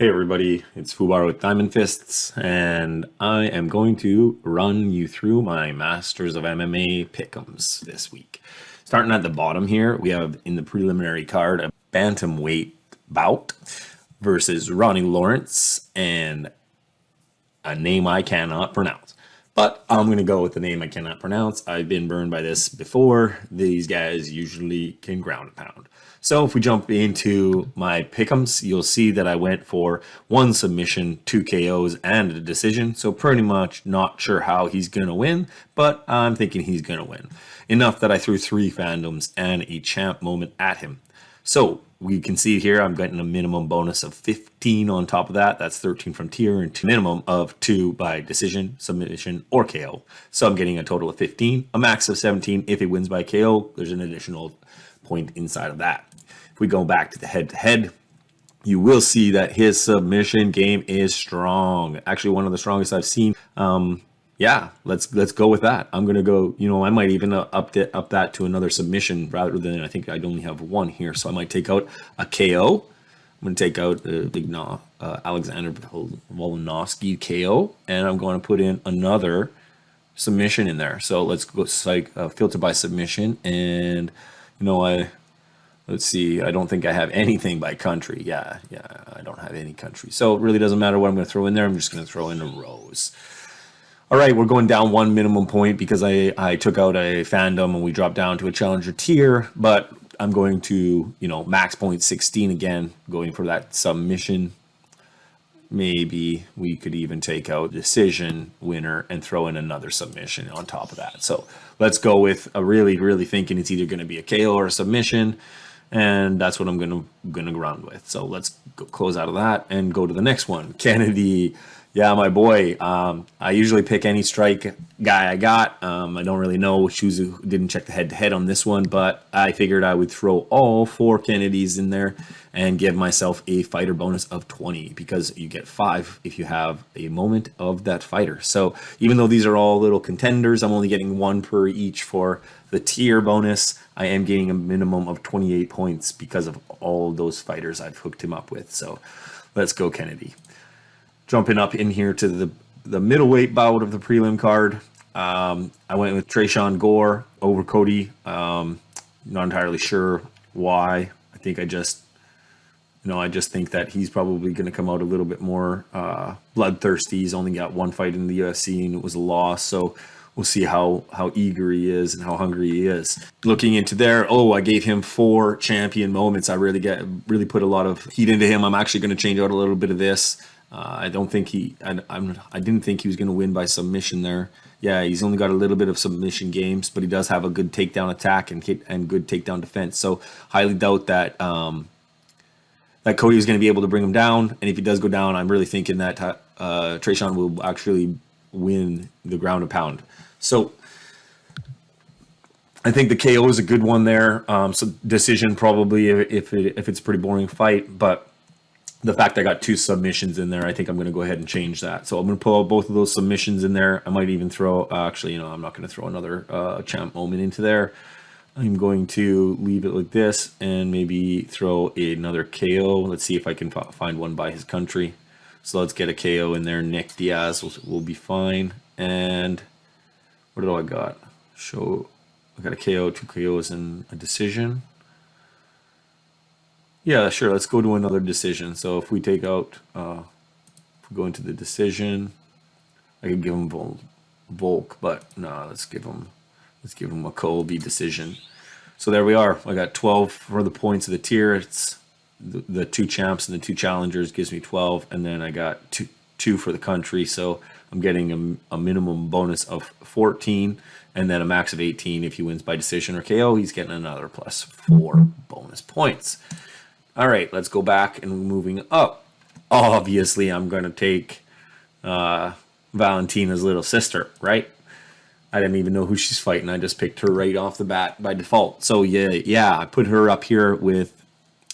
Hey everybody, it's Fubar with Diamond Fists, and I am going to run you through my Masters of MMA Pickems this week. Starting at the bottom here, we have in the preliminary card a bantamweight bout versus Ronnie Lawrence and a name I cannot pronounce. But I'm going to go with the name I cannot pronounce. I've been burned by this before. These guys usually can ground and pound. So if we jump into my pick'ems, you'll see that I went for one submission, 2 KOs, and a decision. So pretty much not sure how he's going to win, but I'm thinking he's going to win. Enough that I threw 3 fandoms and a champ moment at him. So we can see here I'm getting a minimum bonus of 15 on top of that. That's 13 from tier and a minimum of 2 by decision, submission, or KO. So I'm getting a total of 15, a max of 17. If he wins by KO, there's an additional point inside of that. If we go back to the head-to-head, you will see that his submission game is strong. Actually, one of the strongest I've seen. Yeah, let's go with that. I'm gonna go. I might even up that to another submission rather than I think I'd only have one here, so I might take out a KO. I'm gonna take out Alexander Volkanovski KO, and I'm going to put in another submission in there. So let's go filter by submission, and let's see. I don't think I have anything by country. Yeah, I don't have any country, so it really doesn't matter what I'm going to throw in there. I'm just going to throw in a rose. All right, we're going down 1 minimum point because I took out a fandom and we dropped down to a challenger tier, but I'm going to, max point 16 again, going for that submission. Maybe we could even take out decision winner and throw in another submission on top of that. So let's go with a really thinking it's either going to be a KO or a submission, and that's what I'm going to ground with. So let's go close out of that and go to the next one. Kennedy. Yeah, my boy. I usually pick any strike guy I got. I don't really know. Didn't check the head-to-head on this one, but I figured I would throw all 4 Kennedys in there and give myself a fighter bonus of 20 because you get 5 if you have a moment of that fighter. So even though these are all little contenders, I'm only getting 1 per each for the tier bonus. I am getting a minimum of 28 points because of all of those fighters I've hooked him up with. So let's go, Kennedy. Jumping up in here to the middleweight bout of the prelim card, I went with Trayshawn Gore over Cody. Not entirely sure why. I think I just think that he's probably going to come out a little bit more bloodthirsty. He's only got 1 fight in the UFC and it was a loss. So we'll see how eager he is and how hungry he is. Looking into there, I gave him 4 champion moments. I really put a lot of heat into him. I'm actually going to change out a little bit of this. I didn't think he was going to win by submission there. Yeah, he's only got a little bit of submission games, but he does have a good takedown attack and good takedown defense. So highly doubt that that Cody is going to be able to bring him down. And if he does go down, I'm really thinking that Trayshawn will actually win the ground and pound. So I think the KO is a good one there. So decision probably if it's a pretty boring fight, but the fact I got 2 submissions in there, I think I'm going to go ahead and change that. So I'm going to pull out both of those submissions in there. I might even throw, I'm not going to throw another champ moment into there. I'm going to leave it like this and maybe throw another KO. Let's see if I can find one by his country. So let's get a KO in there. Nick Diaz will be fine. And what do I got? I got a KO, 2 KOs, and a decision. Yeah, sure. Let's go to another decision. So if we take out, if we go into the decision, I could give him Volk, but no, let's give him a Colby decision. So there we are. I got 12 for the points of the tier. It's the 2 champs and the 2 challengers gives me 12, and then I got two for the country. So I'm getting a minimum bonus of 14, and then a max of 18 if he wins by decision or KO. He's getting another plus 4 bonus points. All right, let's go back and moving up. Obviously, I'm going to take Valentina's little sister, right? I didn't even know who she's fighting. I just picked her right off the bat by default. So, yeah, I put her up here with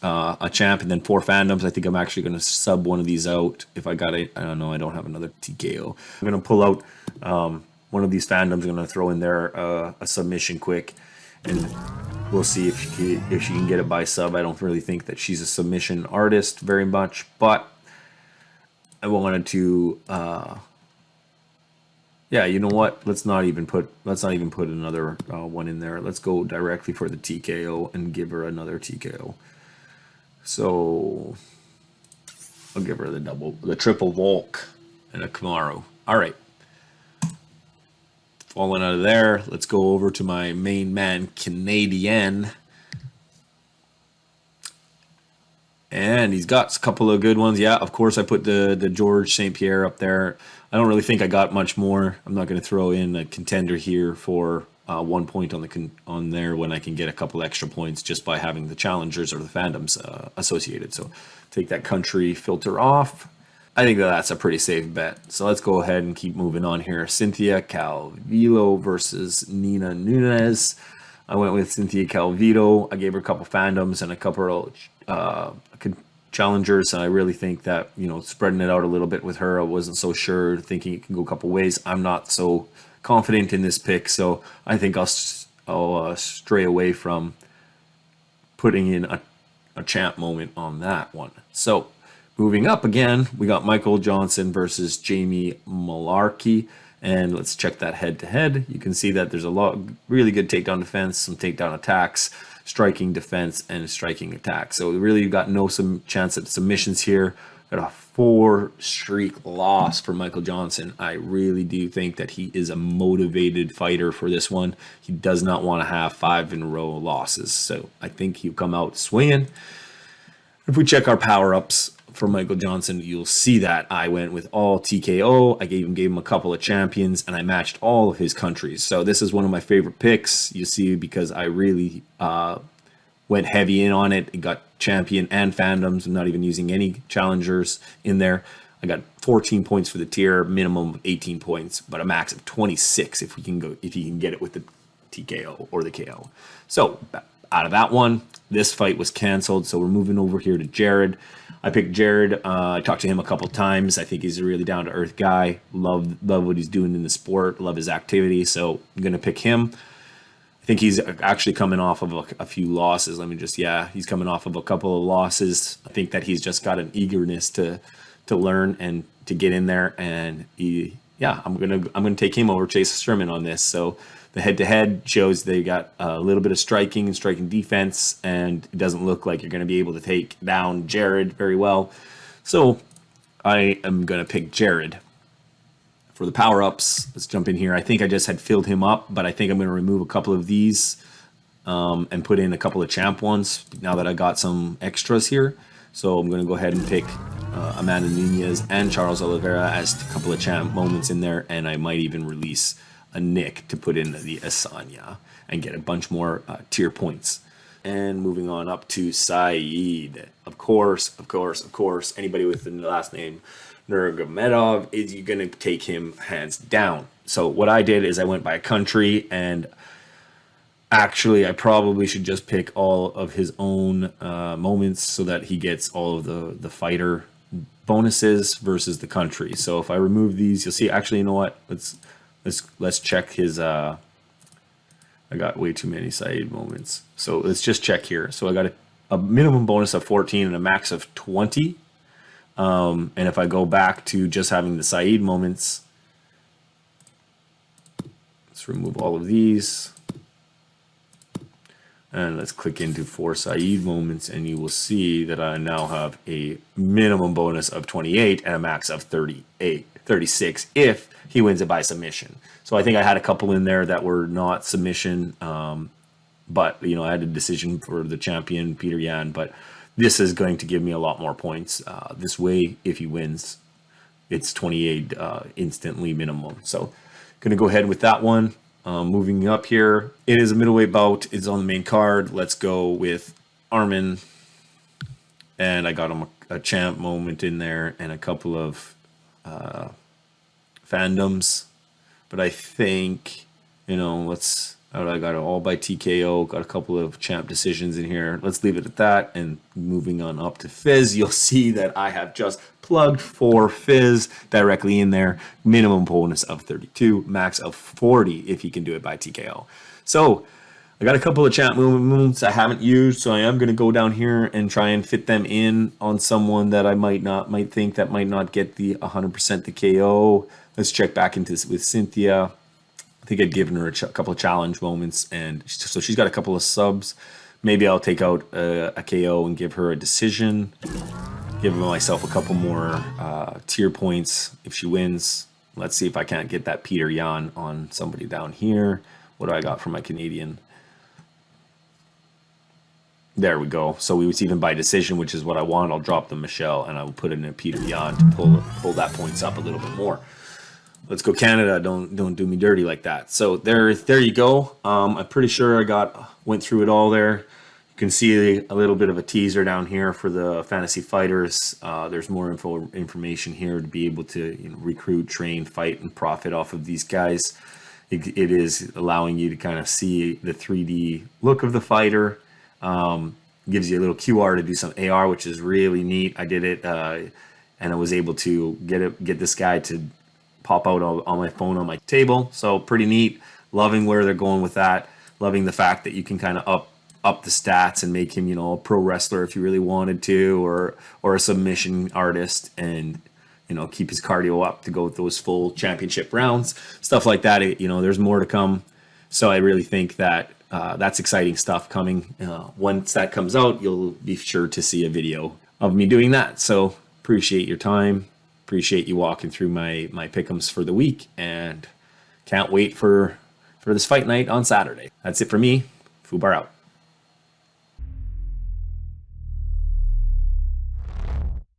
a champ and then 4 fandoms. I think I'm actually going to sub one of these out if I got it. I don't know. I don't have another TKO. I'm going to pull out one of these fandoms. I'm going to throw in there a submission quick. And we'll see if she can get it by sub. I don't really think that she's a submission artist very much, but I wanted to yeah, you know what? Let's not even put another one in there. Let's go directly for the TKO and give her another TKO. So I'll give her the triple Volk and a Kamaru. All right. Falling out of there, let's go over to my main man, Canadian. And he's got a couple of good ones. Yeah, of course, I put the George St. Pierre up there. I don't really think I got much more. I'm not going to throw in a contender here for 1 point on there when I can get a couple extra points just by having the challengers or the fandoms associated. So take that country filter off. I think that's a pretty safe bet. So let's go ahead and keep moving on here. Cynthia Calvillo versus Nina Nunes. I went with Cynthia Calvillo. I gave her a couple fandoms and a couple challengers, and I really think that, you know, spreading it out a little bit with her, I wasn't so sure, thinking it can go a couple ways. I'm not so confident in this pick, so I think I'll stray away from putting in a champ moment on that one. So moving up again, we got Michael Johnson versus Jamie Malarkey. And let's check that head-to-head. You can see that there's a lot really good takedown defense, some takedown attacks, striking defense, and striking attack. So really, you've got no chance at submissions here. Got a 4-streak loss for Michael Johnson. I really do think that he is a motivated fighter for this one. He does not want to have 5-in-a-row losses. So I think he'll come out swinging. If we check our power-ups for Michael Johnson, you'll see that I went with all TKO. I gave him a couple of champions, and I matched all of his countries. So this is one of my favorite picks, you see, because I really went heavy in on it. It got champion and fandoms. I'm not even using any challengers in there. I got 14 points for the tier, minimum of 18 points, but a max of 26 if you can get it with the TKO or the KO. So out of that one, this fight was canceled. So we're moving over here to Jared. I picked Jared. I talked to him a couple times. I think he's a really down-to-earth guy. Love what he's doing in the sport. Love his activity. So I'm going to pick him. I think he's actually coming off of a few losses. He's coming off of a couple of losses. I think that he's just got an eagerness to learn and to get in there. And I'm gonna take him over Chase Sherman on this. So the head-to-head shows they got a little bit of striking and striking defense, and it doesn't look like you're going to be able to take down Jared very well. So I am going to pick Jared. For the power-ups, let's jump in here. I think I just had filled him up, but I think I'm going to remove a couple of these and put in a couple of champ ones now that I got some extras here. So I'm going to go ahead and pick Amanda Nunez and Charles Oliveira as a couple of champ moments in there, and I might even release a Nick to put in the Asanya and get a bunch more tier points. And moving on up to Saeed. Of course, anybody with the last name Nurmagomedov, is you going to take him hands down. So what I did is I went by country, and actually I probably should just pick all of his own moments so that he gets all of the fighter bonuses versus the country. So if I remove these, you'll see, actually, you know what? Let's check his I got way too many Saeed moments. So let's just check here. So I got a minimum bonus of 14 and a max of 20. And if I go back to just having the Saeed moments, let's remove all of these. And let's click into 4 Saeed moments, and you will see that I now have a minimum bonus of 28 and a max of 36 if he wins it by submission. So I think I had a couple in there that were not submission, but I had a decision for the champion, Peter Yan, but this is going to give me a lot more points. This way, if he wins, it's 28 instantly minimum. So going to go ahead with that one. Moving up here, it is a middleweight bout. It's on the main card. Let's go with Armin. And I got him a champ moment in there and a couple of fandoms. But I think, I got it all by TKO. Got a couple of champ decisions in here. Let's leave it at that. And moving on up to Fizz, you'll see that I have just plugged for Fizz directly in there. Minimum bonus of 32, max of 40 if he can do it by TKO. So I got a couple of chat movements I haven't used, so I am going to go down here and try and fit them in on someone that I might think that might not get the 100% the KO. Let's check back into this with Cynthia. I think I'd given her a couple of challenge moments, and so she's got a couple of subs. Maybe I'll take out a KO and give her a decision. Give myself a couple more tier points if she wins. Let's see if I can't get that Peter Yan on somebody down here. What do I got for my Canadian? There we go. So we was even by decision, which is what I want. I'll drop the Michelle and I will put it in a Peter Yan to pull that points up a little bit more. Let's go Canada. Don't do me dirty like that. So there you go. I'm pretty sure I went through it all there. You can see a little bit of a teaser down here for the fantasy fighters. There's more information here to be able to recruit, train, fight, and profit off of these guys. It is allowing you to kind of see the 3D look of the fighter. Gives you a little QR to do some AR, which is really neat. I did it, and I was able to get this guy to pop out on my phone on my table. So pretty neat. Loving where they're going with that. Loving the fact that you can kind of up the stats and make him, a pro wrestler if you really wanted to, or a submission artist, and keep his cardio up to go with those full championship rounds, stuff like that. There's more to come. So I really think that that's exciting stuff coming. Once that comes out, you'll be sure to see a video of me doing that. So appreciate your time. Appreciate you walking through my pick'ems for the week, and can't wait for this fight night on Saturday. That's it for me. Fubar out.